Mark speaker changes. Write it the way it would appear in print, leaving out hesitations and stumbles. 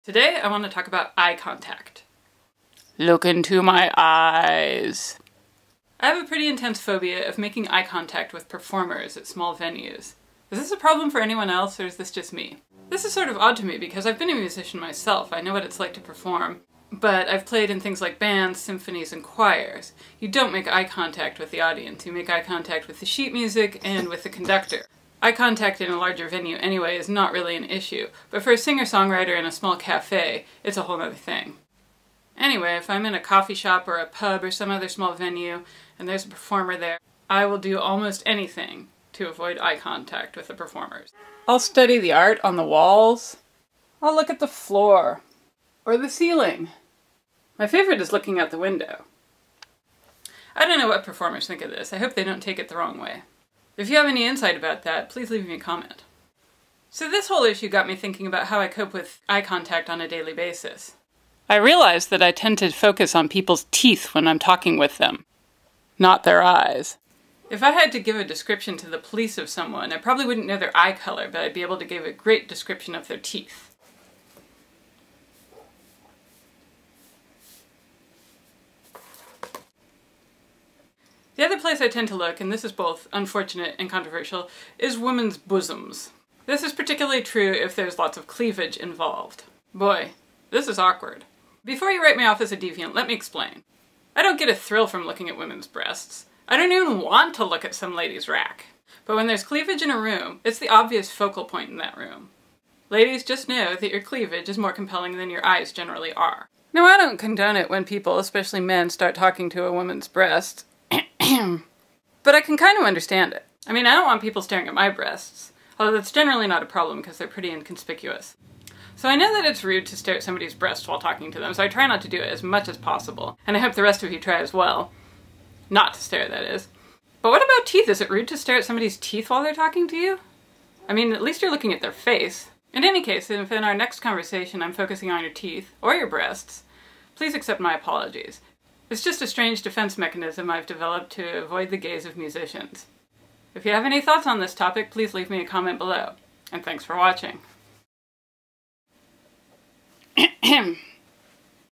Speaker 1: Today I want to talk about eye contact. Look into my eyes. I have a pretty intense phobia of making eye contact with performers at small venues. Is this a problem for anyone else, or is this just me? This is sort of odd to me because I've been a musician myself. I know what it's like to perform, but I've played in things like bands, symphonies, and choirs. You don't make eye contact with the audience. You make eye contact with the sheet music and with the conductor. Eye contact in a larger venue anyway is not really an issue, but for a singer-songwriter in a small cafe, it's a whole other thing. Anyway, if I'm in a coffee shop or a pub or some other small venue and there's a performer there, I will do almost anything to avoid eye contact with the performers. I'll study the art on the walls. I'll look at the floor or the ceiling. My favorite is looking out the window. I don't know what performers think of this. I hope they don't take it the wrong way. If you have any insight about that, please leave me a comment. So this whole issue got me thinking about how I cope with eye contact on a daily basis. I realized that I tend to focus on people's teeth when I'm talking with them, not their eyes. If I had to give a description to the police of someone, I probably wouldn't know their eye color, but I'd be able to give a great description of their teeth. The other place I tend to look, and this is both unfortunate and controversial, is women's bosoms. This is particularly true if there's lots of cleavage involved. Boy, this is awkward. Before you write me off as a deviant, let me explain. I don't get a thrill from looking at women's breasts. I don't even want to look at some lady's rack. But when there's cleavage in a room, it's the obvious focal point in that room. Ladies, just know that your cleavage is more compelling than your eyes generally are. Now, I don't condone it when people, especially men, start talking to a woman's breast. But I can kind of understand it. I mean, I don't want people staring at my breasts, although that's generally not a problem because they're pretty inconspicuous. So I know that it's rude to stare at somebody's breasts while talking to them, so I try not to do it as much as possible. And I hope the rest of you try as well. Not to stare, that is. But what about teeth? Is it rude to stare at somebody's teeth while they're talking to you? I mean, at least you're looking at their face. In any case, if in our next conversation I'm focusing on your teeth, or your breasts, please accept my apologies. It's just a strange defense mechanism I've developed to avoid the gaze of musicians. If you have any thoughts on this topic, please leave me a comment below. And thanks for watching.